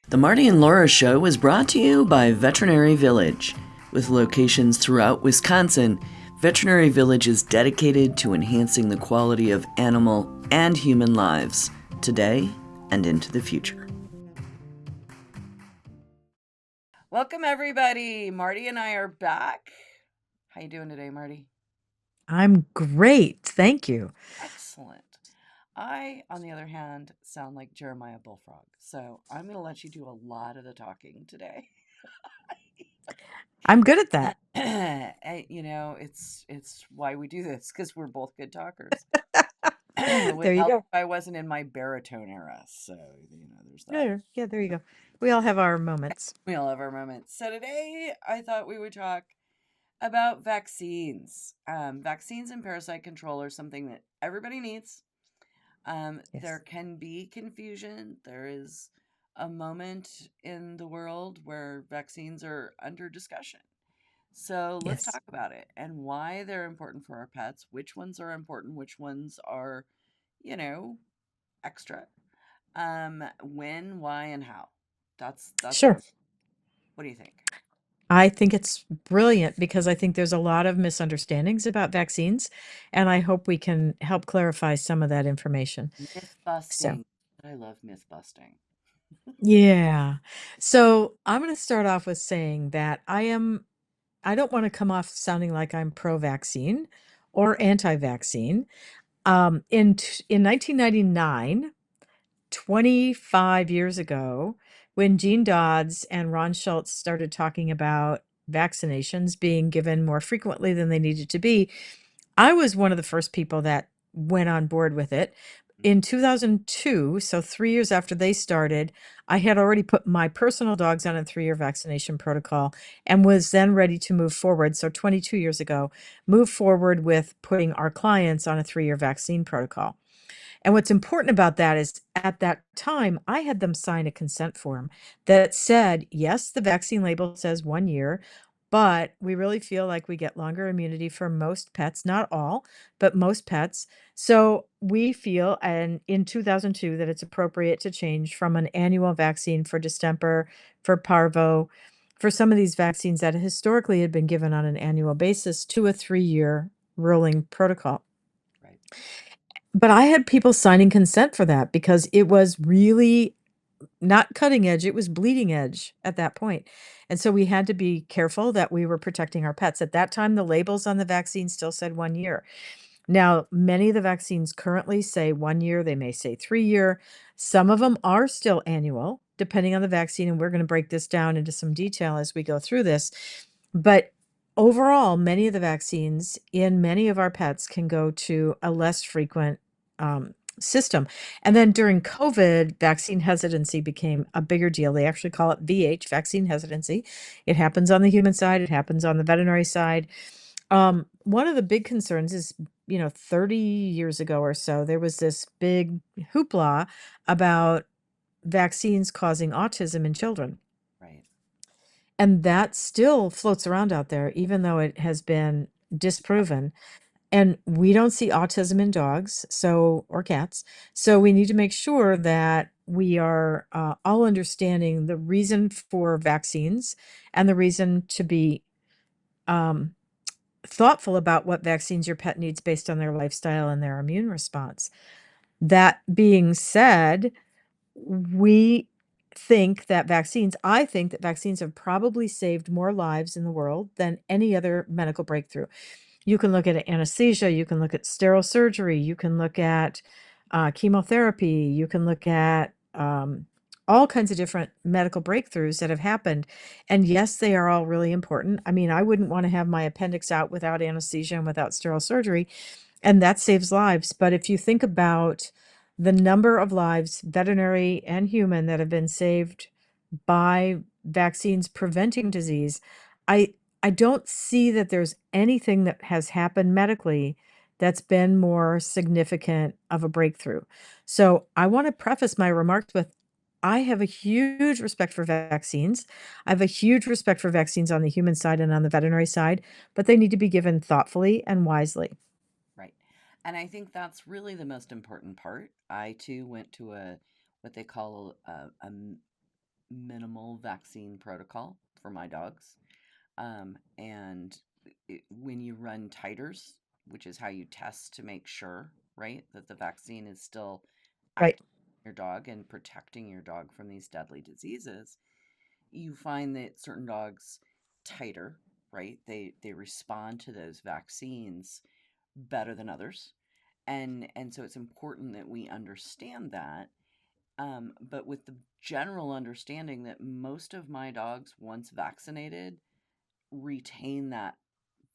The Marty and Laura Show is brought to you by Veterinary Village. With locations throughout Wisconsin, Veterinary Village is dedicated to enhancing the quality of animal and human lives today and into the future. Welcome, everybody. Marty and I are back. How you doing today, Marty? I'm great. Thank you. Excellent. I, on the other hand, sound like Jeremiah Bullfrog, so I'm going to let you do a lot of the talking today. I'm good at that. It's why we do this, because we're both good talkers. Would There you help go. if I wasn't in my baritone era. So, there's that. Yeah, there you go. We all have our moments. We all have our moments. So today I thought we would talk about vaccines. Vaccines and parasite control are something that everybody needs. There Yes. can be confusion. There is a moment in the world where vaccines are under discussion. So let's Yes. talk about it and why they're important for our pets, which ones are important, which ones are, you know, extra. When, why, and how. That's Sure. what do you think? I think it's brilliant because I think there's a lot of misunderstandings about vaccines, and I hope we can help clarify some of that information. Myth So, busting. I love myth busting. yeah. So, I'm going to start off with saying that I don't want to come off sounding like I'm pro-vaccine or anti-vaccine. In 1999, 25 years ago, when Gene Dodds and Ron Schultz started talking about vaccinations being given more frequently than they needed to be, I was one of the first people that went on board with it. In 2002, so 3 years after they started, I had already put my personal dogs on a 3-year vaccination protocol and was then ready to move forward. So 22 years ago, move forward with putting our clients on a 3-year vaccine protocol. And what's important about that is at that time, I had them sign a consent form that said, yes, the vaccine label says 1 year, but we really feel like we get longer immunity for most pets, not all, but most pets. So we feel, and in 2002, that it's appropriate to change from an annual vaccine for distemper, for parvo, for some of these vaccines that historically had been given on an annual basis to a 3-year rolling protocol. Right. But I had people signing consent for that because it was really not cutting edge, it was bleeding edge at that point. And so we had to be careful that we were protecting our pets. At that time, the labels on the vaccine still said 1 year. Now, many of the vaccines currently say 1 year, they may say 3 year. Some of them are still annual, depending on the vaccine. And we're going to break this down into some detail as we go through this. But overall, many of the vaccines in many of our pets can go to a less frequent system. And then during COVID, vaccine hesitancy became a bigger deal. They actually call it VH, vaccine hesitancy. It happens on the human side, it happens on the veterinary side. One of the big concerns is, 30 years ago or so, there was this big hoopla about vaccines causing autism in children. Right. And that still floats around out there, even though it has been disproven. And we don't see autism in dogs, or cats. So we need to make sure that we are all understanding the reason for vaccines and the reason to be um, thoughtful about what vaccines your pet needs based on their lifestyle and their immune response. That being said, we I think that vaccines have probably saved more lives in the world than any other medical breakthrough. You can look at anesthesia, you can look at sterile surgery, you can look at chemotherapy, you can look at all kinds of different medical breakthroughs that have happened. And yes, they are all really important. I mean, I wouldn't want to have my appendix out without anesthesia and without sterile surgery, and that saves lives. But if you think about the number of lives, veterinary and human, that have been saved by vaccines preventing disease, I I don't see that there's anything that has happened medically that's been more significant of a breakthrough. So I want to preface my remarks with I have a huge respect for vaccines. I have a huge respect for vaccines on the human side and on the veterinary side, but they need to be given thoughtfully and wisely. Right. And I think that's really the most important part. I too went to a what they call minimal vaccine protocol for my dogs. And when you run titers, which is how you test to make sure, right, that the vaccine is still Right. active in your dog and protecting your dog from these deadly diseases, you find that certain dogs titer, right? They respond to those vaccines better than others. And so it's important that we understand that, but with the general understanding that most of my dogs, once vaccinated, retain that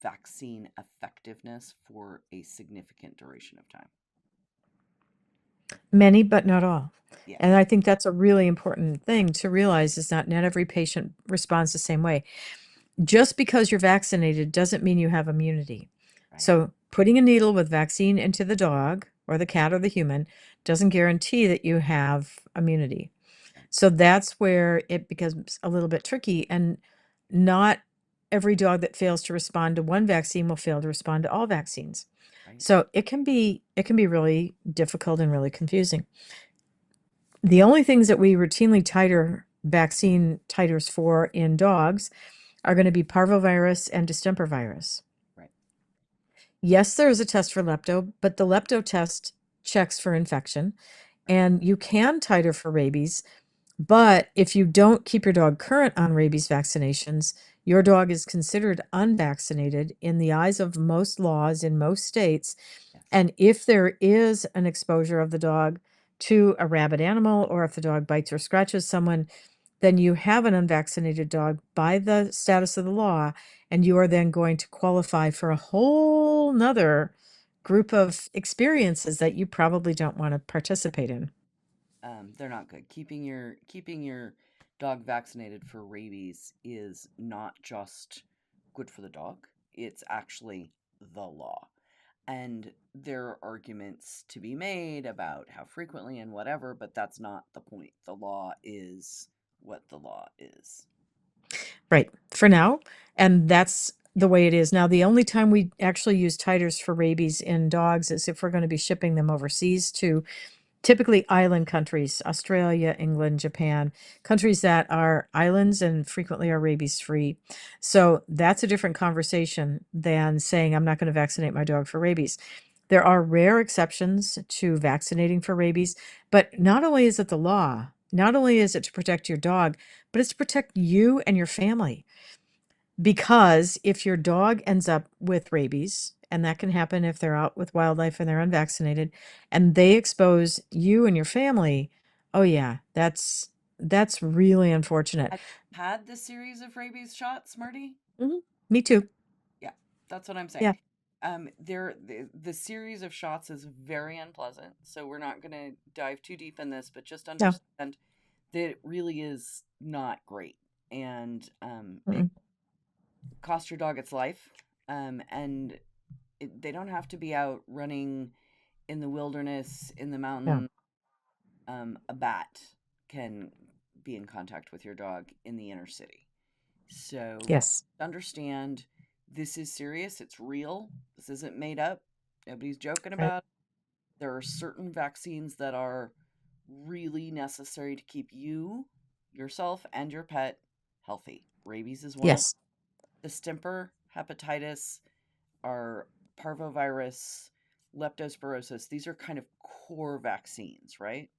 vaccine effectiveness for a significant duration of time. Many, but not all. And Yes. I think that's a really important thing to realize is not every patient responds the same way. Just because you're vaccinated doesn't mean you have immunity. Right. So putting a needle with vaccine into the dog or the cat or the human doesn't guarantee that you have immunity. Right. So that's where it becomes a little bit tricky. And not every dog that fails to respond to one vaccine will fail to respond to all vaccines. Right. So it can be really difficult and really confusing. The only things that we routinely titer vaccine titers for in dogs are going to be parvovirus and distemper virus. Right. Yes, there is a test for lepto, but the lepto test checks for infection, Right. and you can titer for rabies. But if you don't keep your dog current on rabies vaccinations, your dog is considered unvaccinated in the eyes of most laws in most states. Yes. And if there is an exposure of the dog to a rabid animal, or if the dog bites or scratches someone, then you have an unvaccinated dog by the status of the law, and you are then going to qualify for a whole nother group of experiences that you probably don't want to participate in. They're not good. Keeping your dog vaccinated for rabies is not just good for the dog. It's actually the law. And there are arguments to be made about how frequently and whatever, but that's not the point. The law is what the law is. Right. For now. And that's the way it is. Now, the only time we actually use titers for rabies in dogs is if we're going to be shipping them overseas to typically island countries, Australia, England, Japan, countries that are islands and frequently are rabies free. So that's a different conversation than saying, I'm not going to vaccinate my dog for rabies. There are rare exceptions to vaccinating for rabies, but not only is it the law, not only is it to protect your dog, but it's to protect you and your family. Because if your dog ends up with rabies, and that can happen if they're out with wildlife and they're unvaccinated, and they expose you and your family, oh yeah, that's really unfortunate. Have you had the series of rabies shots, Marty? Me too. Yeah, that's what I'm saying. Yeah. The series of shots is very unpleasant, so we're not going to dive too deep in this, but just No. understand that it really is not great, and it Mm-mm. costs your dog its life, and they don't have to be out running in the wilderness, in the No. mountain. A bat can be in contact with your dog in the inner city. So Yes. understand this is serious, it's real. This isn't made up. Nobody's joking Right. about it. There are certain vaccines that are really necessary to keep you, yourself, and your pet healthy. Rabies is one of them. Yes. Distemper, hepatitis, are parvovirus, leptospirosis. These are kind of core vaccines, right?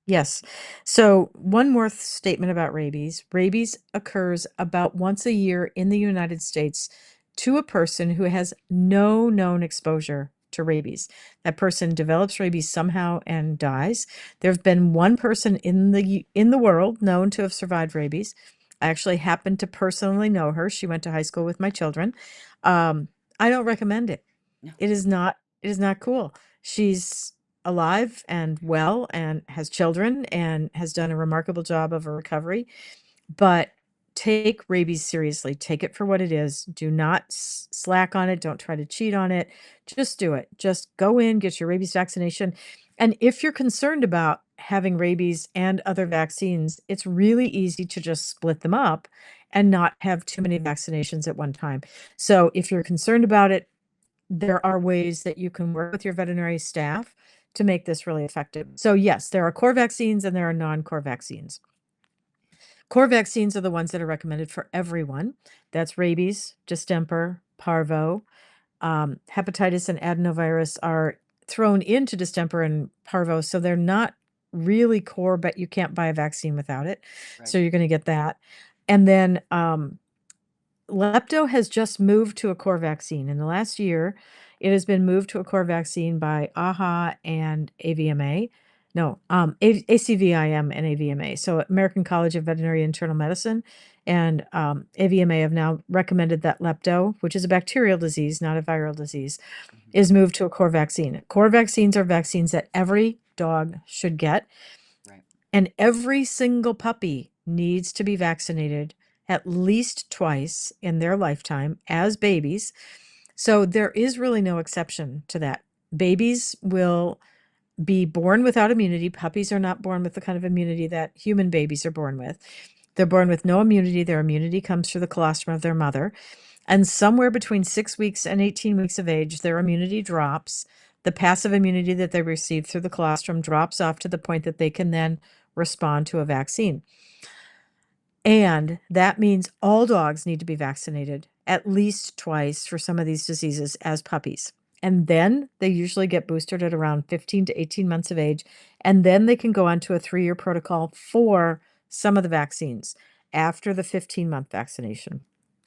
Yes. So, one more statement about rabies. Rabies occurs about once a year in the United States to a person who has no known exposure to rabies. That person develops rabies somehow and dies. There have been one person in the world known to have survived rabies. I actually happen to personally know her. She went to high school with my children. I don't recommend it. No. It is not cool. She's alive and well and has children and has done a remarkable job of a recovery. But take rabies seriously. Take it for what it is. Do not slack on it. Don't try to cheat on it. Just do it. Just go in, get your rabies vaccination. And if you're concerned about having rabies and other vaccines, it's really easy to just split them up and not have too many vaccinations at one time. So if you're concerned about it, there are ways that you can work with your veterinary staff to make this really effective. So yes, there are core vaccines and there are non-core vaccines. Core vaccines are the ones that are recommended for everyone. That's rabies, distemper, parvo. Hepatitis and adenovirus are thrown into distemper and parvo, so they're not really core, but you can't buy a vaccine without it. Right. So you're going to get that. And then Lepto has just moved to a core vaccine. In the last year, it has been moved to a core vaccine by AHA and AVMA. No, ACVIM and AVMA. So American College of Veterinary Internal Medicine and AVMA have now recommended that Lepto, which is a bacterial disease, not a viral disease, Hmm. is moved to a core vaccine. Core vaccines are vaccines that every dog should get, Right. and every single puppy needs to be vaccinated at least twice in their lifetime as babies. So there is really no exception to that. Babies will be born without immunity. Puppies are not born with the kind of immunity that human babies are born with. They're born with no immunity. Their immunity comes through the colostrum of their mother. And somewhere between 6 weeks and 18 weeks of age, their immunity drops. The passive immunity that they receive through the colostrum drops off to the point that they can then respond to a vaccine. And that means all dogs need to be vaccinated at least twice for some of these diseases as puppies. And then they usually get boosted at around 15 to 18 months of age. And then they can go on to a 3-year protocol for some of the vaccines after the 15-month vaccination.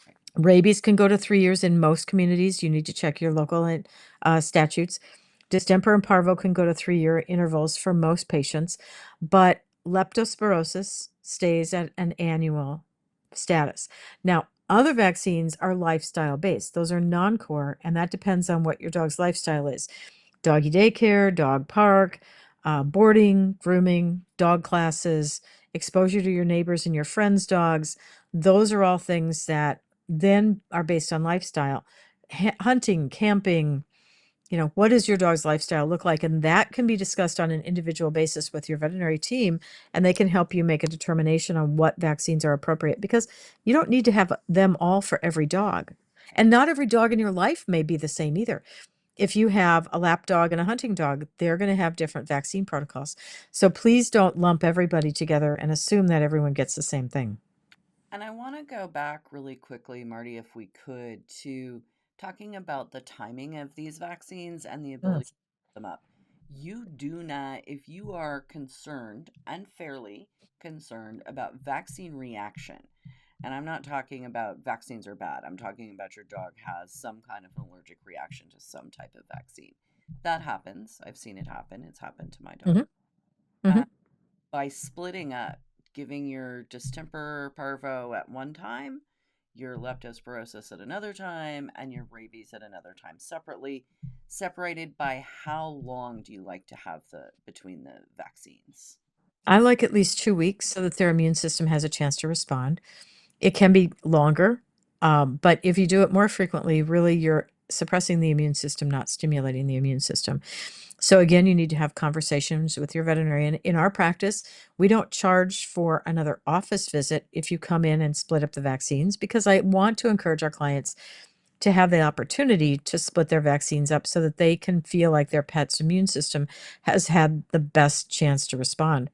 Right. Rabies can go to 3 years in most communities. You need to check your local statutes. Distemper and parvo can go to 3-year intervals for most patients, but leptospirosis stays at an annual status. Now, other vaccines are lifestyle based. Those are non-core, and that depends on what your dog's lifestyle is. Doggy daycare, dog park, boarding, grooming, dog classes, exposure to your neighbors and your friends' dogs. Those are all things that then are based on lifestyle. Hunting, camping, what does your dog's lifestyle look like? And that can be discussed on an individual basis with your veterinary team, and they can help you make a determination on what vaccines are appropriate because you don't need to have them all for every dog. And not every dog in your life may be the same either. If you have a lap dog and a hunting dog, they're going to have different vaccine protocols. So please don't lump everybody together and assume that everyone gets the same thing. And I want to go back really quickly, Marty, if we could, to talking about the timing of these vaccines and the Mm. ability to put them up. You do not, if you are concerned, unfairly concerned about vaccine reaction, and I'm not talking about vaccines are bad, I'm talking about your dog has some kind of an allergic reaction to some type of vaccine. That happens. I've seen it happen. It's happened to my dog. Hmm. Hmm. Uh, by splitting up, giving your distemper parvo at one time, your leptospirosis at another time, and your rabies at another time separately, separated by how long do you like to have the between the vaccines? I like at least 2 weeks so that their immune system has a chance to respond. It can be longer, but if you do it more frequently, really you're suppressing the immune system, not stimulating the immune system. So again, you need to have conversations with your veterinarian. In our practice, we don't charge for another office visit if you come in and split up the vaccines because I want to encourage our clients to have the opportunity to split their vaccines up so that they can feel like their pet's immune system has had the best chance to respond.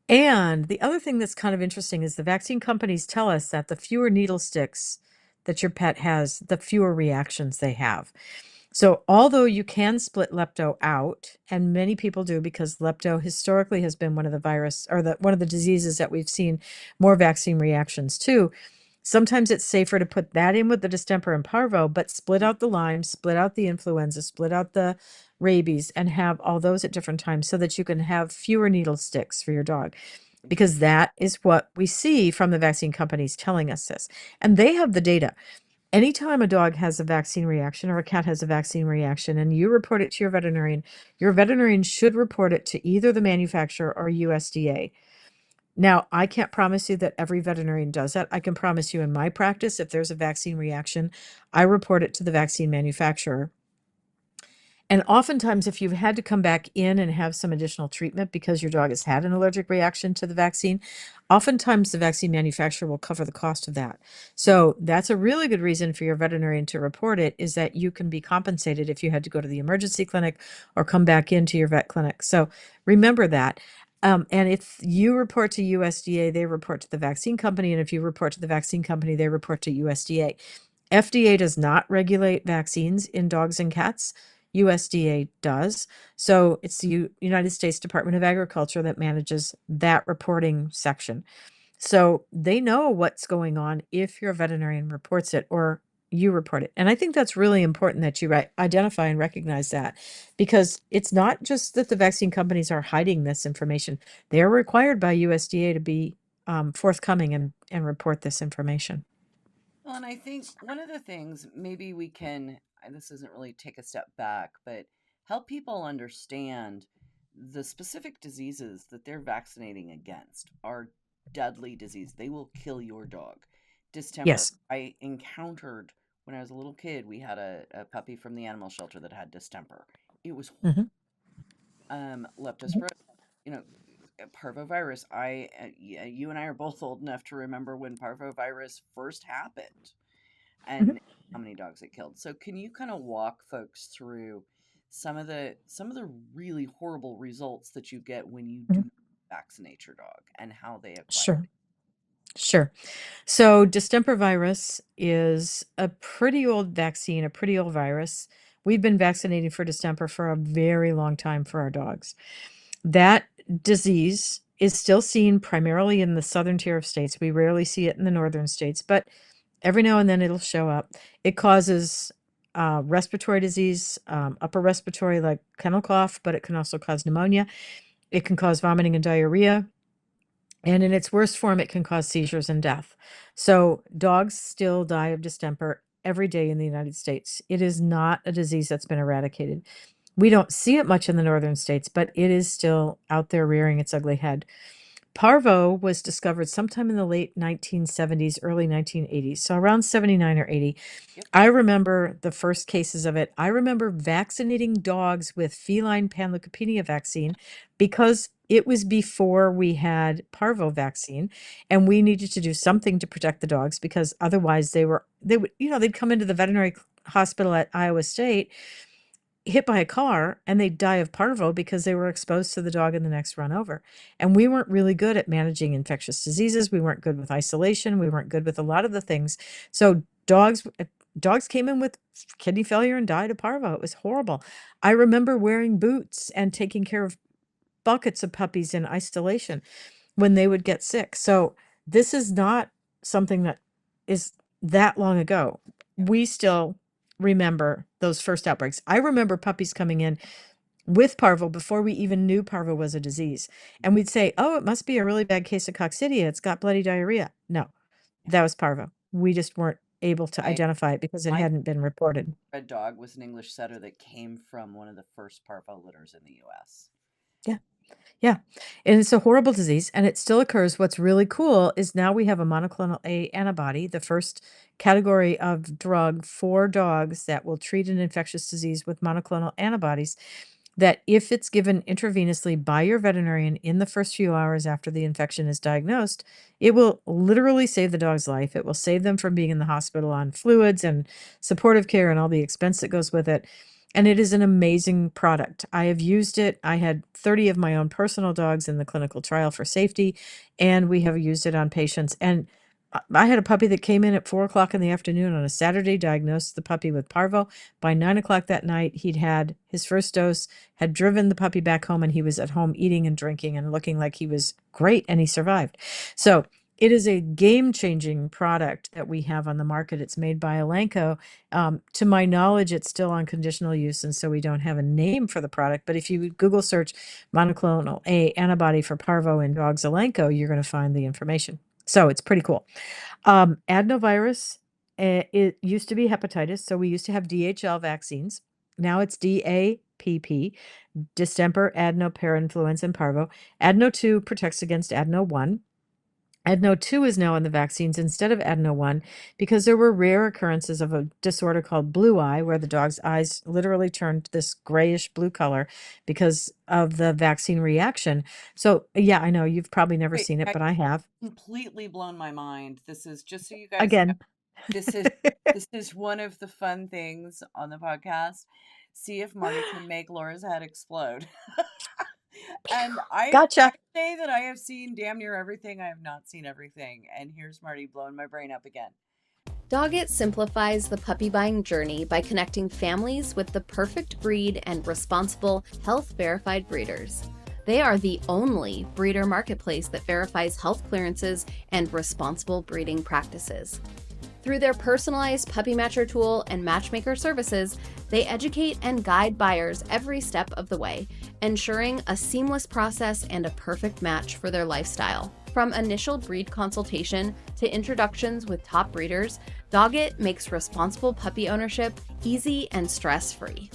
And the other thing that's kind of interesting is the vaccine companies tell us that the fewer needle sticks that your pet has, the fewer reactions they have. So, although you can split lepto out, and many people do because lepto historically has been one of the virus or one of the diseases that we've seen more vaccine reactions to, sometimes it's safer to put that in with the distemper and parvo, but split out the Lyme, split out the influenza, split out the rabies, and have all those at different times so that you can have fewer needle sticks for your dog. Because that is what we see from the vaccine companies telling us this. And they have the data. Anytime a dog has a vaccine reaction or a cat has a vaccine reaction and you report it to your veterinarian should report it to either the manufacturer or USDA. Now, I can't promise you that every veterinarian does that. I can promise you in my practice, if there's a vaccine reaction, I report it to the vaccine manufacturer. And oftentimes, if you've had to come back in and have some additional treatment because your dog has had an allergic reaction to the vaccine, oftentimes the vaccine manufacturer will cover the cost of that. So that's a really good reason for your veterinarian to report it is that you can be compensated if you had to go to the emergency clinic or come back into your vet clinic. So remember that. And if you report to USDA, they report to the vaccine company. And if you report to the vaccine company, they report to USDA. FDA does not regulate vaccines in dogs and cats. USDA does. So it's the United States Department of Agriculture that manages that reporting section. So they know what's going on if your veterinarian reports it or you report it. And I think that's really important that you identify and recognize that, because it's not just that the vaccine companies are hiding this information. They're required by USDA to be forthcoming and report this information. Well, and I think one of the things maybe we can, and this isn't really take a step back, but help people understand the specific diseases that they're vaccinating against are deadly disease. They will kill your dog. Distemper. Yes. I encountered when I was a little kid, we had a puppy from the animal shelter that had distemper. It was Hmm. leptospirosis, you know, parvovirus. You and I are both old enough to remember when parvovirus first happened Hmm. and how many dogs it killed. So can you kind of walk folks through some of the really horrible results that you get when you Hmm. do vaccinate your dog and how they acquire Sure. Sure. So distemper virus is a pretty old vaccine, a pretty old virus. We've been vaccinating for distemper for a very long time for our dogs. That disease is still seen primarily in the southern tier of states. We rarely see it in the northern states, but every now and then it'll show up. It causes respiratory disease, upper respiratory, like kennel cough, but it can also cause pneumonia. It can cause vomiting and diarrhea. And in its worst form, it can cause seizures and death. So dogs still die of distemper every day in the United States. It is not a disease that's been eradicated. We don't see it much in the northern states, but it is still out there rearing its ugly head. Parvo was discovered sometime in the late 1970s, early 1980s, so around 79 or 80. Yep. I remember the first cases of it. I remember vaccinating dogs with feline panleukopenia vaccine because it was before we had parvo vaccine, and we needed to do something to protect the dogs because otherwise they'd come into the veterinary hospital at Iowa State hit by a car and they'd die of parvo because they were exposed to the dog in the next run over. And we weren't really good at managing infectious diseases. We weren't good with isolation. We weren't good with a lot of the things. So dogs came in with kidney failure and died of parvo. It was horrible. I remember wearing boots and taking care of buckets of puppies in isolation when they would get sick. So this is not something that is that long ago. Yep. We still remember those first outbreaks. I remember puppies coming in with parvo before we even knew parvo was a disease. And we'd say, oh, it must be a really bad case of coccidia. It's got bloody diarrhea. No, Yeah. that was parvo. We just weren't able to I identify it because it my hadn't been reported. red dog was an English setter that came from one of the first parvo litters in the U.S. Yeah. Yeah, and it's a horrible disease, and it still occurs. What's really cool is now we have a monoclonal A antibody, the first category of drug for dogs that will treat an infectious disease with monoclonal antibodies, that if it's given intravenously by your veterinarian in the first few hours after the infection is diagnosed, it will literally save the dog's life. It will save them from being in the hospital on fluids and supportive care and all the expense that goes with it. And it is an amazing product. I have used it. I had 30 of my own personal dogs in the clinical trial for safety, and we have used it on patients. And I had a puppy that came in at 4 o'clock in the afternoon on a Saturday, diagnosed the puppy with parvo. By 9 o'clock that night, he'd had his first dose, had driven the puppy back home, and he was at home eating and drinking and looking like he was great, and he survived. So it is a game-changing product that we have on the market. It's made by Elanco. To my knowledge, it's still on conditional use, and so we don't have a name for the product. But if you Google search monoclonal A antibody for parvo in dogs Elanco, you're going to find the information. So it's pretty cool. Adenovirus, it used to be hepatitis, so we used to have DHL vaccines. Now it's DAPP, distemper, adeno, parainfluenza, and parvo. Adeno 2 protects against adeno 1. Adeno 2 is now in the vaccines instead of adeno 1 because there were rare occurrences of a disorder called blue eye, where the dog's eyes literally turned this grayish blue color because of the vaccine reaction. So, yeah, I know you've probably never Wait, seen it, I but I have. completely blown my mind. This is just so you guys know. Again. This is this is one of the fun things on the podcast. See if Marty can make Laura's head explode. And I Gotcha. say that I have seen damn near everything. I have not seen everything. And here's Marty blowing my brain up again. Doggett simplifies the puppy buying journey by connecting families with the perfect breed and responsible, health verified breeders. They are the only breeder marketplace that verifies health clearances and responsible breeding practices. Through their personalized puppy matcher tool and matchmaker services, they educate and guide buyers every step of the way, ensuring a seamless process and a perfect match for their lifestyle. From initial breed consultation to introductions with top breeders, Doggett makes responsible puppy ownership easy and stress-free.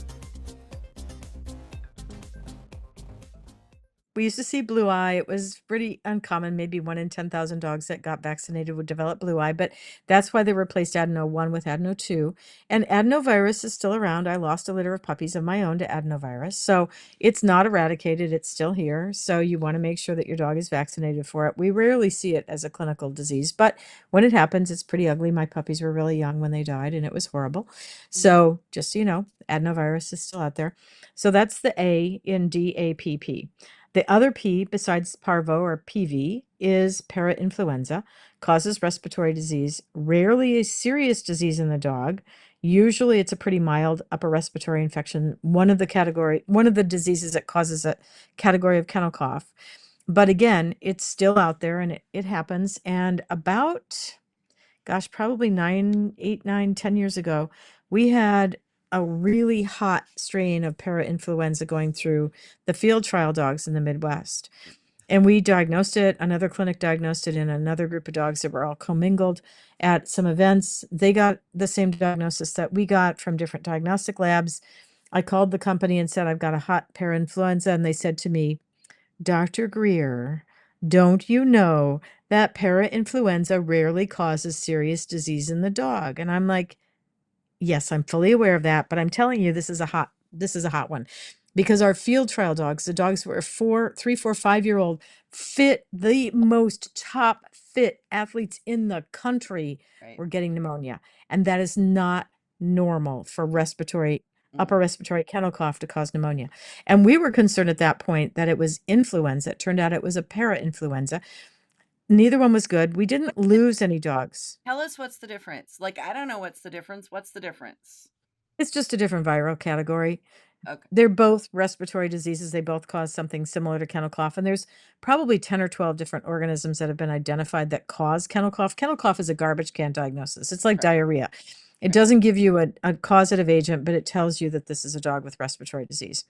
We used to see blue eye. It was pretty uncommon. Maybe 1 in 10,000 dogs that got vaccinated would develop blue eye, but that's why they replaced adeno 1 with adeno 2. And adenovirus is still around. I lost a litter of puppies of my own to adenovirus. So it's not eradicated. It's still here. So you want to make sure that your dog is vaccinated for it. We rarely see it as a clinical disease, but when it happens, it's pretty ugly. My puppies were really young when they died, and it was horrible. So just so you know, adenovirus is still out there. So that's the A in DAPP. The other P, besides parvo or PV, is parainfluenza, causes respiratory disease, rarely a serious disease in the dog. Usually it's a pretty mild upper respiratory infection, one of the diseases that causes a category of kennel cough. But again, it's still out there and it happens. And about, gosh, probably 8, 9, 10 years ago, we had a really hot strain of parainfluenza going through the field trial dogs in the Midwest. And we diagnosed it. Another clinic diagnosed it in another group of dogs that were all commingled at some events. They got the same diagnosis that we got from different diagnostic labs. I called the company and said, I've got a hot parainfluenza. And they said to me, Dr. Greer, don't you know that parainfluenza rarely causes serious disease in the dog? And I'm like, yes, I'm fully aware of that, but I'm telling you, this is a hot one. Because our field trial dogs, the dogs were 3, 4, 5-year-old, fit, the most top fit athletes in the country Right. were getting pneumonia. And that is not normal for upper respiratory kennel cough to cause pneumonia. And we were concerned at that point that it was influenza. It turned out it was a parainfluenza. Neither one was good. We didn't lose any dogs. Tell us what's the difference. Like, I don't know what's the difference. What's the difference? It's just a different viral category. Okay. They're both respiratory diseases. They both cause something similar to kennel cough. And there's probably 10 or 12 different organisms that have been identified that cause kennel cough. Kennel cough is a garbage can diagnosis. It's like Right. diarrhea. It Right. doesn't give you a causative agent, but it tells you that this is a dog with respiratory disease.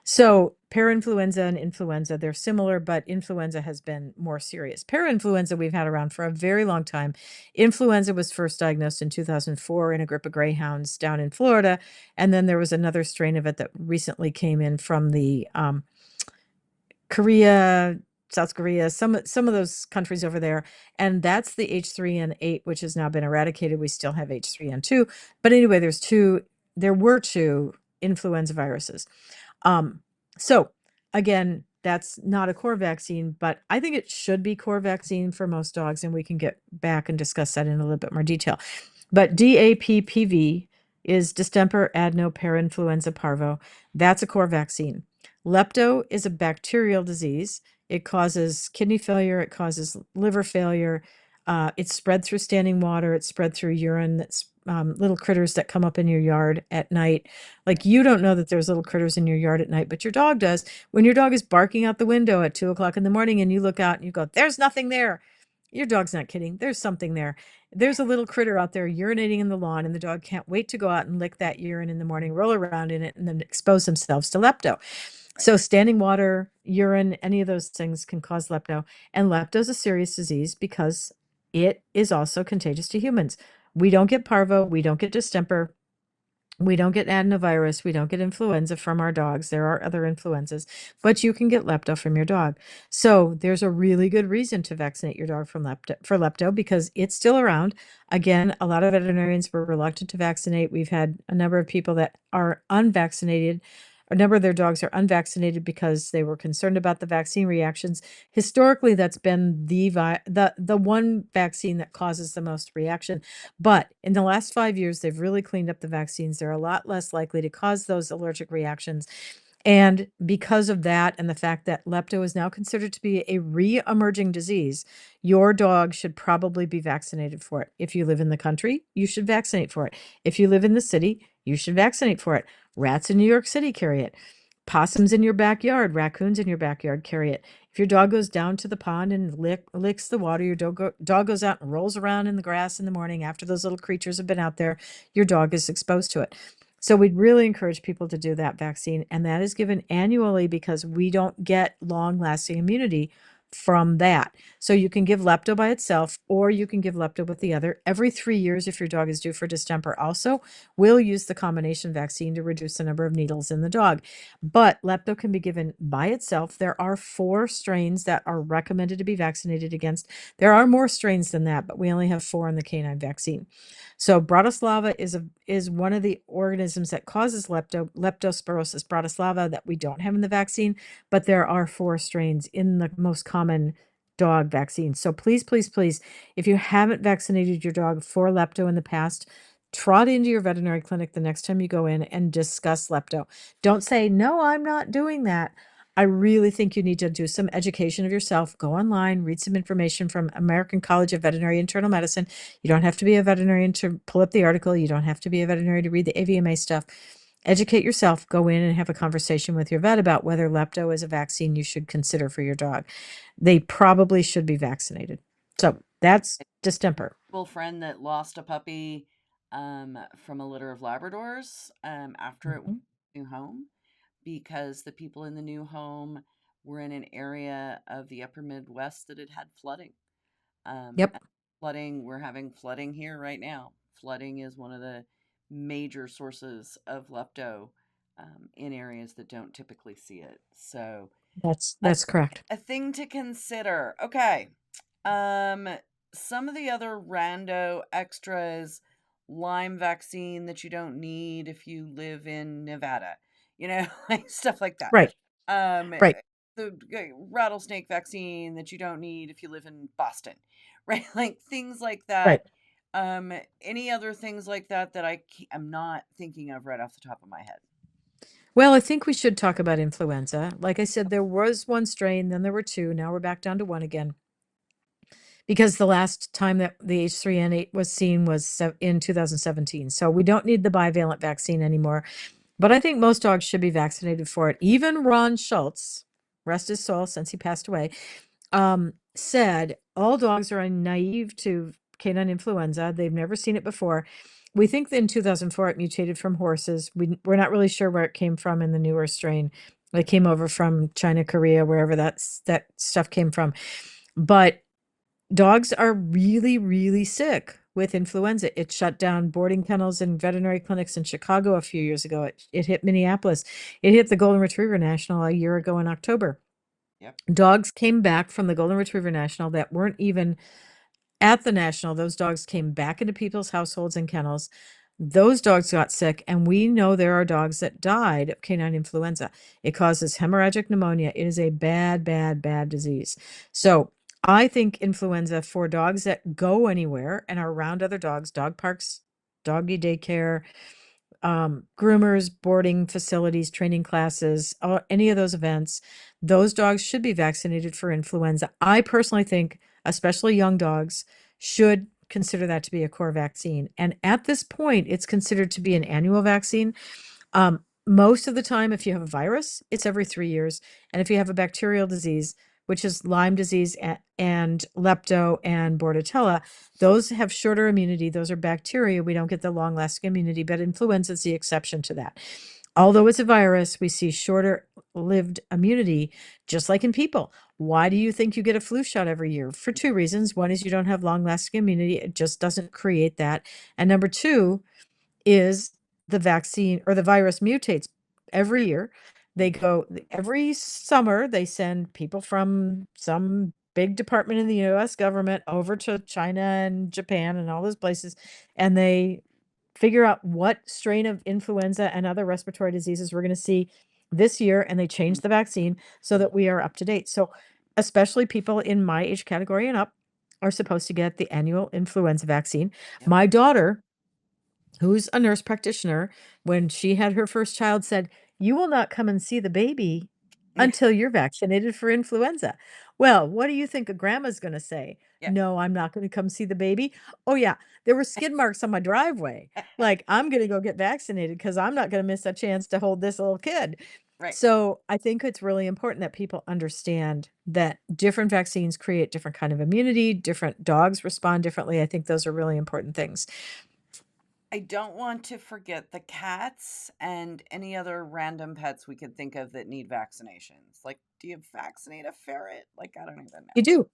So parainfluenza and influenza, they're similar, but influenza has been more serious. Parainfluenza we've had around for a very long time. Influenza was first diagnosed in 2004 in a group of greyhounds down in Florida. And then there was another strain of it that recently came in from the Korea, South Korea, some of those countries over there. And that's the H3N8, which has now been eradicated. We still have H3N2. But anyway, there were 2 influenza viruses. So again, that's not a core vaccine, but I think it should be core vaccine for most dogs, and we can get back and discuss that in a little bit more detail. But DAPPV is distemper adeno-parainfluenza parvo. That's a core vaccine. Lepto is a bacterial disease. It causes kidney failure. It causes liver failure. It's spread through standing water. It's spread through urine. That's little critters that come up in your yard at night. Like, you don't know that there's little critters in your yard at night, but your dog does. When your dog is barking out the window at 2 o'clock in the morning and you look out and you go, there's nothing there. Your dog's not kidding. There's something there. There's a little critter out there urinating in the lawn, and the dog can't wait to go out and lick that urine in the morning, roll around in it, and then expose themselves to lepto. So standing water, urine, any of those things can cause lepto. And lepto is a serious disease because it is also contagious to humans. We don't get parvo. We don't get distemper. We don't get adenovirus. We don't get influenza from our dogs. There are other influenzas, but you can get lepto from your dog. So there's a really good reason to vaccinate your dog for lepto because it's still around. Again, a lot of veterinarians were reluctant to vaccinate. We've had a number of people that are unvaccinated. A number of their dogs are unvaccinated because they were concerned about the vaccine reactions. Historically, that's been the one vaccine that causes the most reaction. But in the last 5 years, they've really cleaned up the vaccines. They're a lot less likely to cause those allergic reactions. And because of that and the fact that lepto is now considered to be a re-emerging disease, your dog should probably be vaccinated for it. If you live in the country, you should vaccinate for it. If you live in the city, you should vaccinate for it. Rats in New York City carry it. Possums in your backyard, raccoons in your backyard carry it. If your dog goes down to the pond and licks the water, your dog goes out and rolls around in the grass in the morning after those little creatures have been out there, your dog is exposed to it. So we'd really encourage people to do that vaccine, and that is given annually because we don't get long-lasting immunity from that. So you can give lepto by itself, or you can give lepto with the other. Every 3 years, if your dog is due for distemper also, we'll use the combination vaccine to reduce the number of needles in the dog. But lepto can be given by itself. There are 4 strains that are recommended to be vaccinated against. There are more strains than that, but we only have 4 in the canine vaccine. So Bratislava is one of the organisms that causes leptospirosis Bratislava that we don't have in the vaccine, but there are 4 strains in the most common dog vaccine. So please, please, please, if you haven't vaccinated your dog for lepto in the past, trot into your veterinary clinic the next time you go in and discuss lepto. Don't say, no, I'm not doing that. I really think you need to do some education of yourself. Go online, read some information from American College of Veterinary Internal Medicine. You don't have to be a veterinarian to pull up the article. You don't have to be a veterinarian to read the AVMA stuff. Educate yourself. Go in and have a conversation with your vet about whether lepto is a vaccine you should consider for your dog. They probably should be vaccinated. So that's distemper. Friend that lost a puppy from a litter of Labradors after it went to a new home, because the people in the new home were in an area of the upper Midwest that had flooding. Yep. Flooding, we're having flooding here right now. Flooding is one of the major sources of lepto in areas that don't typically see it. So that's correct. A thing to consider. Okay. Some of the other rando extras, Lyme vaccine that you don't need if you live in Nevada, like stuff like that. Right. Right. The rattlesnake vaccine that you don't need if you live in Boston, right? Like things like that. Right. Any other things like that I'm not thinking of right off the top of my head? Well, I think we should talk about influenza. Like I said, there was 1 strain, then there were 2. Now we're back down to 1 again. Because the last time that the H3N8 was seen was in 2017. So we don't need the bivalent vaccine anymore. But I think most dogs should be vaccinated for it. Even Ron Schultz, rest his soul since he passed away, said all dogs are naive to canine influenza. They've never seen it before. We think that in 2004 it mutated from horses. We're not really sure where it came from in the newer strain. It came over from China, Korea, wherever that stuff came from. But dogs are really, really sick with influenza. It shut down boarding kennels and veterinary clinics in Chicago a few years ago. It hit Minneapolis. It hit the Golden Retriever National a year ago in October. Yep. Dogs came back from the Golden Retriever National that weren't even at the National. Those dogs came back into people's households and kennels. Those dogs got sick, and we know there are dogs that died of canine influenza. It causes hemorrhagic pneumonia. It is a bad, bad, bad disease. So I think influenza for dogs that go anywhere and are around other dogs, dog parks, doggy daycare, groomers, boarding facilities, training classes, any of those events, those dogs should be vaccinated for influenza. I personally think, especially young dogs, should consider that to be a core vaccine. And at this point, it's considered to be an annual vaccine. Most of the time, if you have a virus, it's every 3 years. And if you have a bacterial disease, which is Lyme disease and lepto and bordetella, those have shorter immunity. Those are bacteria. We don't get the long-lasting immunity, but influenza is the exception to that. Although it's a virus, we see shorter-lived immunity, just like in people. Why do you think you get a flu shot every year? For 2 reasons. One is you don't have long-lasting immunity. It just doesn't create that. And number 2 is the vaccine or the virus mutates every year. Every summer, they send people from some big department in the US government over to China and Japan and all those places, and they figure out what strain of influenza and other respiratory diseases we're going to see this year, and they change the vaccine so that we are up to date. So especially people in my age category and up are supposed to get the annual influenza vaccine. Yep. My daughter, who's a nurse practitioner, when she had her first child, said, you will not come and see the baby Yeah. until you're vaccinated for influenza. Well, what do you think a grandma's going to say? Yeah. No, I'm not going to come see the baby. Oh, yeah, there were skid marks on my driveway. Like, I'm going to go get vaccinated because I'm not going to miss a chance to hold this little kid. Right. So I think it's really important that people understand that different vaccines create different kind of immunity, different dogs respond differently. I think those are really important things. I don't want to forget the cats and any other random pets we could think of that need vaccinations. Like, do you vaccinate a ferret? Like, I don't even know. You do.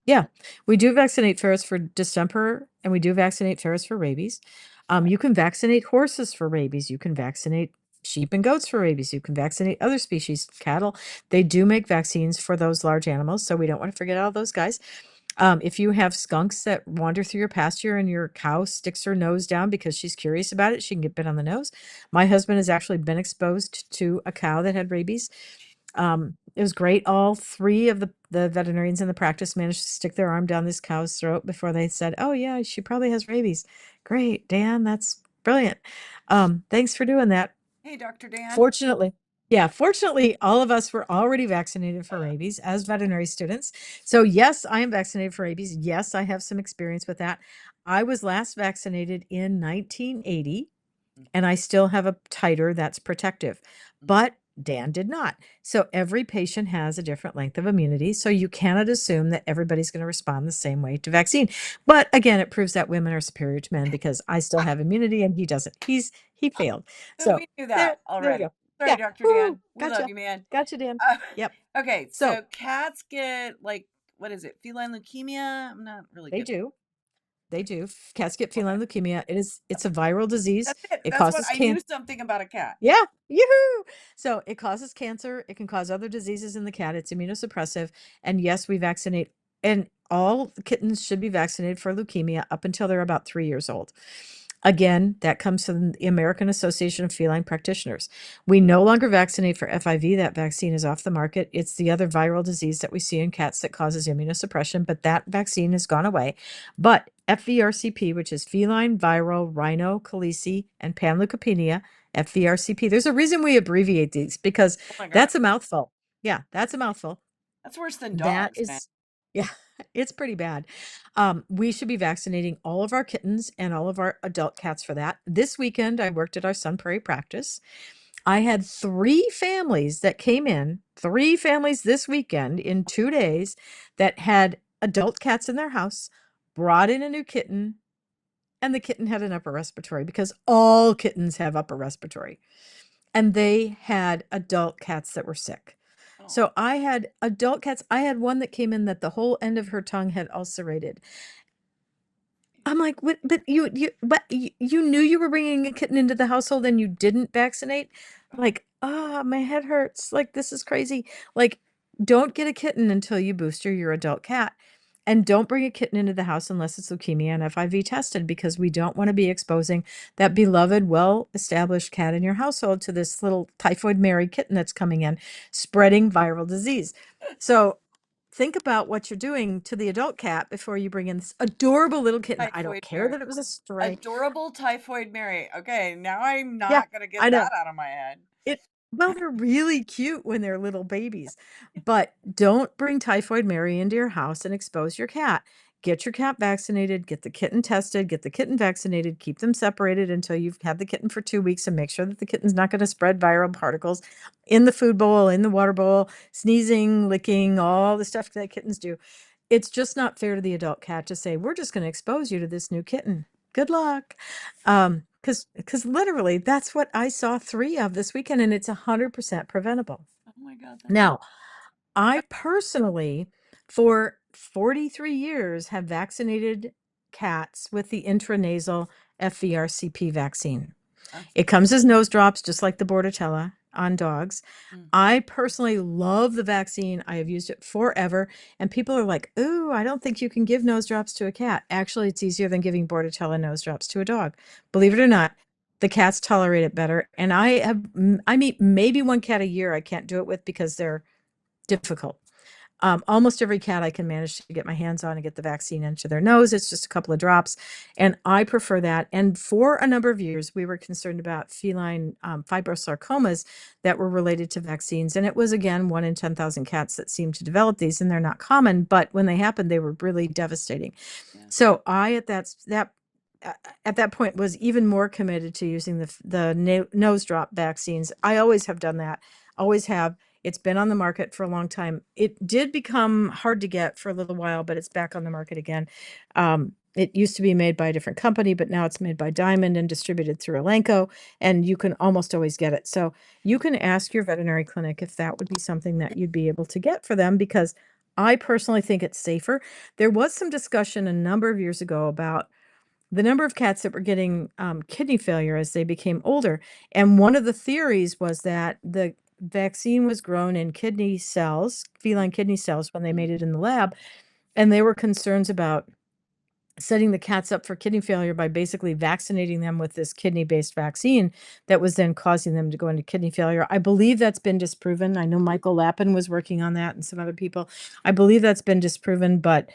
Yeah, we do vaccinate ferrets for distemper, and we do vaccinate ferrets for rabies. You can vaccinate horses for rabies. You can vaccinate sheep and goats for rabies. You can vaccinate other species, cattle. They do make vaccines for those large animals, so we don't want to forget all those guys. If you have skunks that wander through your pasture and your cow sticks her nose down because she's curious about it, she can get bit on the nose. My husband has actually been exposed to a cow that had rabies. It was great. All three of the veterinarians in the practice managed to stick their arm down this cow's throat before they said, "Oh yeah, she probably has rabies." Great, Dan, that's brilliant. Thanks for doing that. Hey, Dr. Dan. Fortunately, all of us were already vaccinated for rabies as veterinary students. So yes, I am vaccinated for rabies. Yes, I have some experience with that. I was last vaccinated in 1980, and I still have a titer that's protective, but Dan did not. So every patient has a different length of immunity. So you cannot assume that everybody's going to respond the same way to vaccine. But again, it proves that women are superior to men because I still have immunity and he doesn't. He failed. So So we knew that there you already. go. Sorry, Yeah. Dr. Woo, Dan. We love you, man. Gotcha, Dan. Uh, Yep. okay, So so cats get, like, what is it? Feline leukemia? I'm not really they good. do. They do. Cats get Okay. feline leukemia. It's a viral disease. That's it. It That's what causes I knew something about a cat. Yeah, yoo-hoo! So it causes cancer. It can cause other diseases in the cat. It's immunosuppressive. And yes, we vaccinate, and all kittens should be vaccinated for leukemia up until they're about 3 years old. Again, that comes from the American Association of Feline Practitioners. We no longer vaccinate for FIV. That vaccine is off the market. It's the other viral disease that we see in cats that causes immunosuppression, but that vaccine has gone away. But FVRCP, which is feline viral rhinocalci and panleukopenia, FVRCP. There's a reason we abbreviate these because Oh my God. that's a mouthful. Yeah, that's a mouthful. That's worse than That dogs, man. is, yeah, it's pretty bad. We should be vaccinating all of our kittens and all of our adult cats for that. This weekend, I worked at our Sun Prairie practice. I had 3 families that came in, 3 families this weekend in 2 days that had adult cats in their house, brought in a new kitten, and the kitten had an upper respiratory because all kittens have upper respiratory. And they had adult cats that were sick. Oh. So I had adult cats. I had one that came in that the whole end of her tongue had ulcerated. I'm like, what? But you knew you were bringing a kitten into the household and you didn't vaccinate? Like, my head hurts. Like, this is crazy. Like, don't get a kitten until you booster your adult cat. And don't bring a kitten into the house unless it's leukemia and FIV tested because we don't want to be exposing that beloved, well-established cat in your household to this little typhoid Mary kitten that's coming in, spreading viral disease. So think about what you're doing to the adult cat before you bring in this adorable little kitten. I don't Typhoid care Mary. that it was a stray. Adorable typhoid Mary. Okay, now I'm Yeah, not gonna get I know. that out of my head. Well, they're really cute when they're little babies, but don't bring typhoid Mary into your house and expose your cat. Get your cat vaccinated, get the kitten tested, get the kitten vaccinated, keep them separated until you've had the kitten for 2 weeks and make sure that the kitten's not going to spread viral particles in the food bowl, in the water bowl, sneezing, licking, all the stuff that kittens do. It's just not fair to the adult cat to say, we're just going to expose you to this new kitten. Good luck. Because literally that's what I saw 3 of this weekend, and it's 100% preventable. Oh my God. Now, I personally, for 43 years, have vaccinated cats with the intranasal FVRCP vaccine. It comes as nose drops, just like the Bordetella on dogs. I personally love the vaccine. I have used it forever. And people are like, ooh, I don't think you can give nose drops to a cat. Actually, it's easier than giving Bordetella nose drops to a dog. Believe it or not, the cats tolerate it better. And I meet maybe one cat a year I can't do it with because they're difficult. Almost every cat I can manage to get my hands on and get the vaccine into their nose. It's just a couple of drops. And I prefer that. And for a number of years, we were concerned about feline fibrosarcomas that were related to vaccines. And it was, again, 1 in 10,000 cats that seemed to develop these, and they're not common. But when they happened, they were really devastating. Yeah. So I, at that point, was even more committed to using the nose drop vaccines. I always have done that, always have. It's been on the market for a long time. It did become hard to get for a little while, but it's back on the market again. It used to be made by a different company, but now it's made by Diamond and distributed through Elanco, and you can almost always get it. So you can ask your veterinary clinic if that would be something that you'd be able to get for them, because I personally think it's safer. There was some discussion a number of years ago about the number of cats that were getting kidney failure as they became older. And one of the theories was that the vaccine was grown in kidney cells, feline kidney cells, when they made it in the lab. And they were concerns about setting the cats up for kidney failure by basically vaccinating them with this kidney-based vaccine that was then causing them to go into kidney failure. I believe that's been disproven. I know Michael Lappin was working on that and some other people. I believe that's been disproven, but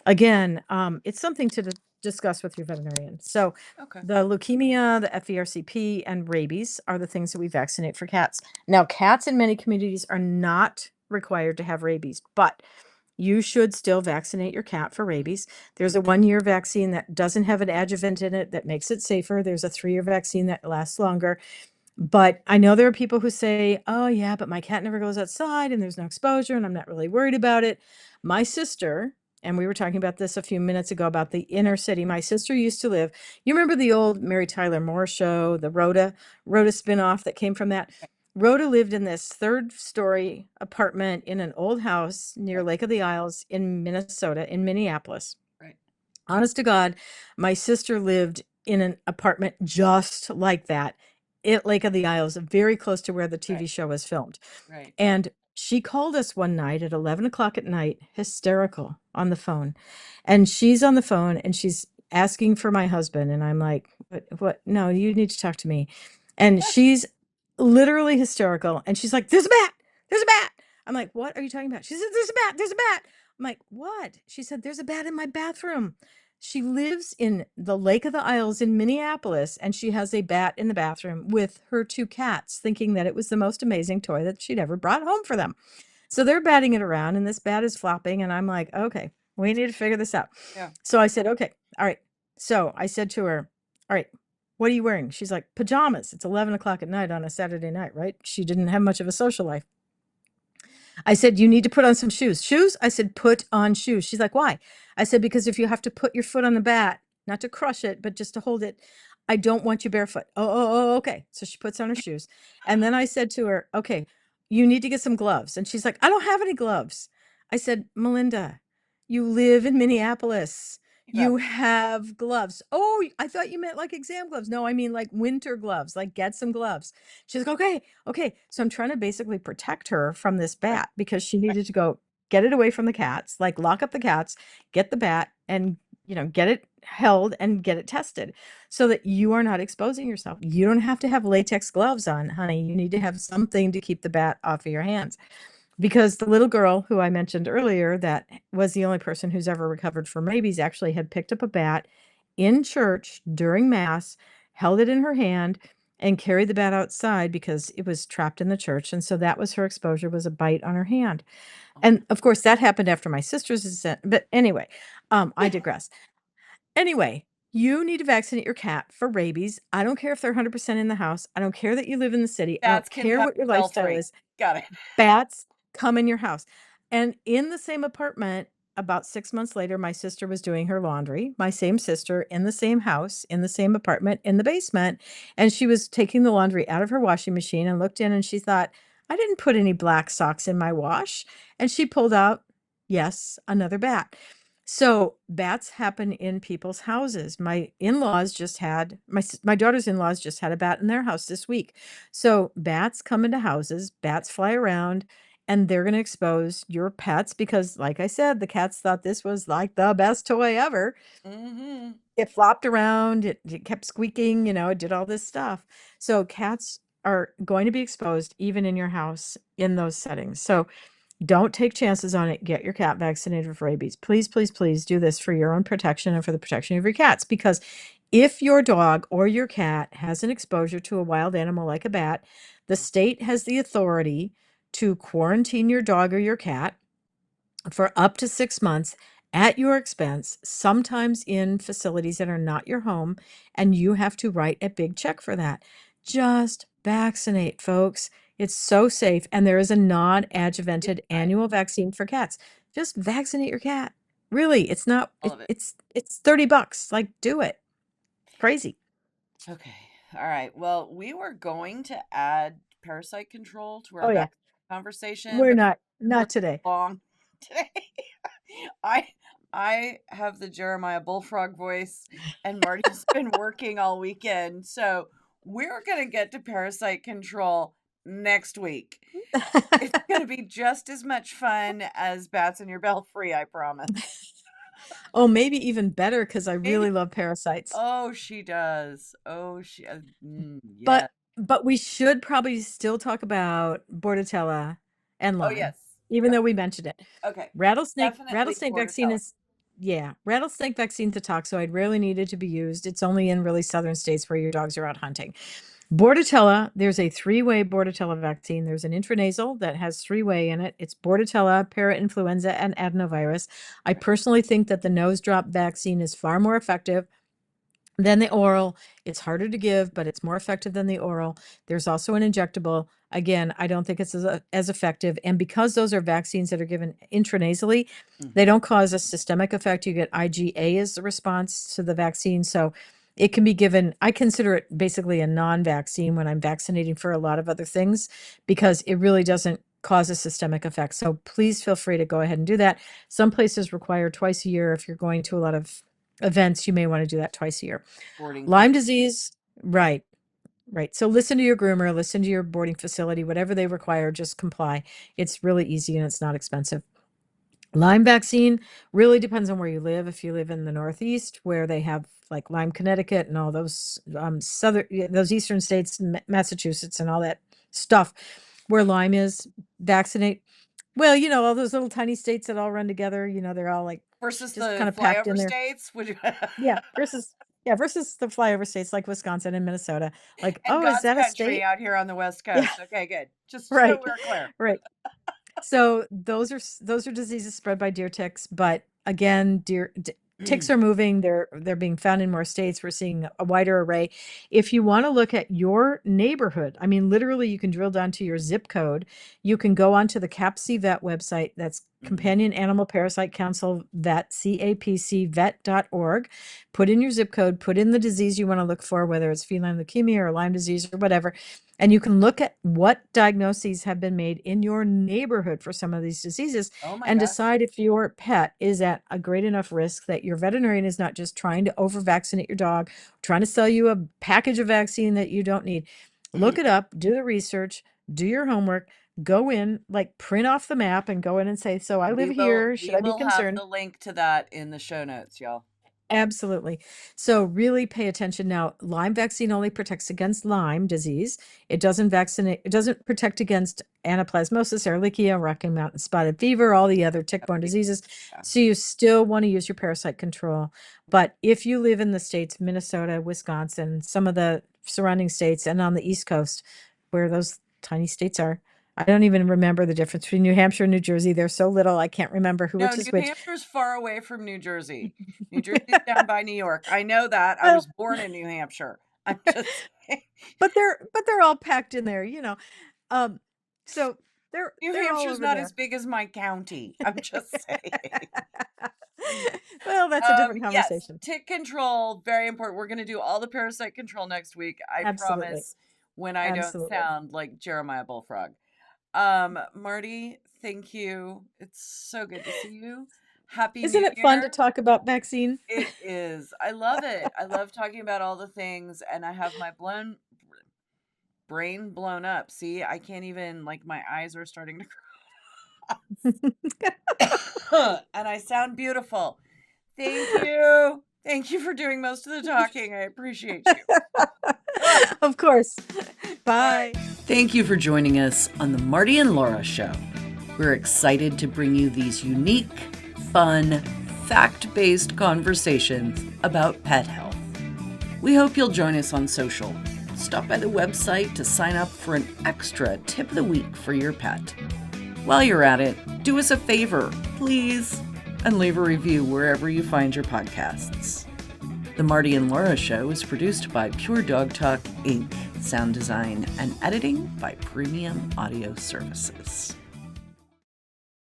again, it's something to discuss with your veterinarian. So Okay. the leukemia, the FERCP, and rabies are the things that we vaccinate for cats. Now, cats in many communities are not required to have rabies, but you should still vaccinate your cat for rabies. There's a 1-year vaccine that doesn't have an adjuvant in it that makes it safer. There's a 3-year vaccine that lasts longer. But I know there are people who say, oh, yeah, but my cat never goes outside and there's no exposure and I'm not really worried about it. My sister, and we were talking about this a few minutes ago about the inner city. My sister used to live, you remember the old Mary Tyler Moore show, the Rhoda spinoff that came from that? Rhoda lived in this 3rd-story apartment in an old house near Lake of the Isles in Minnesota, in Minneapolis. Right. Honest to God, my sister lived in an apartment just like that at Lake of the Isles, very close to where the TV Right. show was filmed. Right. And she called us one night at 11 o'clock at night, hysterical, on the phone. And she's on the phone and she's asking for my husband. And I'm like, what? No, you need to talk to me. And she's literally hysterical. And she's like, there's a bat. There's a bat. I'm like, what are you talking about? She said, there's a bat. There's a bat. I'm like, what? She said, there's a bat in my bathroom. She lives in the Lake of the Isles in Minneapolis, and she has a bat in the bathroom with her 2 cats, thinking that it was the most amazing toy that she'd ever brought home for them. So they're batting it around, and this bat is flopping, and I'm like, okay, we need to figure this out. Yeah. So I said, okay, all right. So I said to her, all right, what are you wearing? She's like, pajamas. It's 11 o'clock at night on a Saturday night, right? She didn't have much of a social life. I said, you need to put on some shoes. Shoes? I said, put on shoes. She's like, why? I said, because if you have to put your foot on the bat, not to crush it, but just to hold it, I don't want you barefoot. Oh, okay. So she puts on her shoes. And then I said to her, okay, you need to get some gloves. And she's like, I don't have any gloves. I said, Melinda, you live in Minneapolis. You have gloves. Oh, I thought you meant like exam gloves. No, I mean like winter gloves, like get some gloves. She's like, okay. So I'm trying to basically protect her from this bat because she needed to go get it away from the cats, like lock up the cats, get the bat and, get it held and get it tested so that you are not exposing yourself. You don't have to have latex gloves on, honey. You need to have something to keep the bat off of your hands. Because the little girl who I mentioned earlier, that was the only person who's ever recovered from rabies, actually had picked up a bat in church during mass, held it in her hand, and carried the bat outside because it was trapped in the church. And so that was her exposure, was a bite on her hand. And of course, that happened after my sister's descent. But anyway, I digress. Anyway, you need to vaccinate your cat for rabies. I don't care if they're 100% in the house. I don't care that you live in the city. Bats I can don't care come what your cell lifestyle free. is. Got it. Bats come in your house. And in the same apartment, about 6 months later, my sister was doing her laundry, my same sister, in the same house, in the same apartment, in the basement. And she was taking the laundry out of her washing machine and looked in and she thought, I didn't put any black socks in my wash. And she pulled out, yes, another bat. So bats happen in people's houses. My in-laws just had, my daughter's in-laws just had a bat in their house this week. So bats come into houses, bats fly around, and they're going to expose your pets because, like I said, the cats thought this was like the best toy ever. Mm-hmm. It flopped around, it kept squeaking, it did all this stuff. So cats are going to be exposed even in your house in those settings. So Don't take chances on it. Get your cat vaccinated for rabies. Please, please, please do this for your own protection and for the protection of your cats. Because if your dog or your cat has an exposure to a wild animal like a bat, the state has the authority to quarantine your dog or your cat for up to 6 months at your expense, sometimes in facilities that are not your home, and you have to write a big check for that. Just vaccinate, folks. It's so safe, and there is a non-adjuvanted annual vaccine for cats. Just vaccinate your cat. Really, it's not All of it. it's $30. Like, do it. Crazy. Okay. All right. Well, we were going to add parasite control to our Oh yeah. vaccine conversation, We're but not today. long today. I have the Jeremiah Bullfrog voice, and Marty's been working all weekend, so we're gonna get to parasite control next week. It's gonna be just as much fun as bats in your belfry, I promise. Oh, maybe even better because I Maybe. really love parasites. Oh, she does. Oh, she. Yeah. But we should probably still talk about Bordetella and Oh, Lyme, yes. even though we mentioned it. Okay. Rattlesnake Definitely vaccine Bordetella. is, yeah, rattlesnake vaccine's a toxoid, rarely needed to be used. It's only in really southern states where your dogs are out hunting. Bordetella, there's a 3-way Bordetella vaccine. There's an intranasal that has 3-way in it. It's Bordetella, parainfluenza, and adenovirus. I personally think that the nose drop vaccine is far more effective than the oral. It's harder to give, but it's more effective than the oral. There's also an injectable. Again, I don't think it's as effective. And because those are vaccines that are given intranasally, they don't cause a systemic effect. You get IgA as the response to the vaccine. So it can be given, I consider it basically a non-vaccine when I'm vaccinating for a lot of other things, because it really doesn't cause a systemic effect. So please feel free to go ahead and do that. Some places require twice a year. If you're going to a lot of events, you may want to do that twice a year. Lyme disease, right. So listen to your groomer, listen to your boarding facility, whatever they require, just comply. It's really easy and it's not expensive. Lyme vaccine really depends on where you live. If you live in the Northeast, where they have like Lyme, Connecticut, and all those those eastern states, Massachusetts, and all that stuff, where Lyme is, vaccinate. Well, all those little tiny states that all run together, they're all like versus just the kind of packed in flyover there. states. Yeah, versus the flyover states like Wisconsin and Minnesota. Like, And oh, God's is that a country state? out here on the West Coast. Yeah, Okay, good. Just so right, we're clear. right. So those are diseases spread by deer ticks, but again, ticks are moving. They're being found in more states. We're seeing a wider array. If you want to look at your neighborhood, I mean, literally, you can drill down to your zip code. You can go onto the CAPC-Vet website. That's Companion Animal Parasite Council Vet, CAPCvet.org. Put in your zip code, put in the disease you want to look for, whether it's feline leukemia or Lyme disease or whatever. And you can look at what diagnoses have been made in your neighborhood for some of these diseases and decide if your pet is at a great enough risk that your veterinarian is not just trying to over-vaccinate your dog, trying to sell you a package of vaccine that you don't need. Look it up, do the research, do your homework, go in, like print off the map and go in and say, so I live here, should I be concerned? We will have the link to that in the show notes, y'all. Absolutely. So really pay attention. Now, Lyme vaccine only protects against Lyme disease. It doesn't protect against anaplasmosis, Ehrlichia, Rocky Mountain spotted fever, all the other tick-borne diseases. Yeah. So you still want to use your parasite control. But if you live in the states, Minnesota, Wisconsin, some of the surrounding states, and on the East Coast, where those tiny states are, I don't even remember the difference between New Hampshire and New Jersey. They're so little, I can't remember which is which. New Hampshire's far away from New Jersey. New Jersey's down by New York. I know that. I was born in New Hampshire. I'm just saying. But they're all packed in there, So New Hampshire's not as big as my county. I'm just saying. Well, that's a different conversation. Yes, tick control, very important. We're going to do all the parasite control next week. I promise, when I don't sound like Jeremiah Bullfrog. Marty, thank you. It's so good to see you. Happy Isn't New it Year. fun to talk about vaccine? It is. I love it. I love talking about all the things, and I have my brain blown up. See, I can't even, like, my eyes are starting to cross. And I sound beautiful. Thank you. Thank you for doing most of the talking. I appreciate you. Of course. Bye. Thank you for joining us on the Marty and Laura Show. We're excited to bring you these unique, fun, fact-based conversations about pet health. We hope you'll join us on social. Stop by the website to sign up for an extra tip of the week for your pet. While you're at it, do us a favor, please, and leave a review wherever you find your podcasts. The Marty and Laura Show is produced by Pure Dog Talk, Inc., sound design and editing by Premium Audio Services.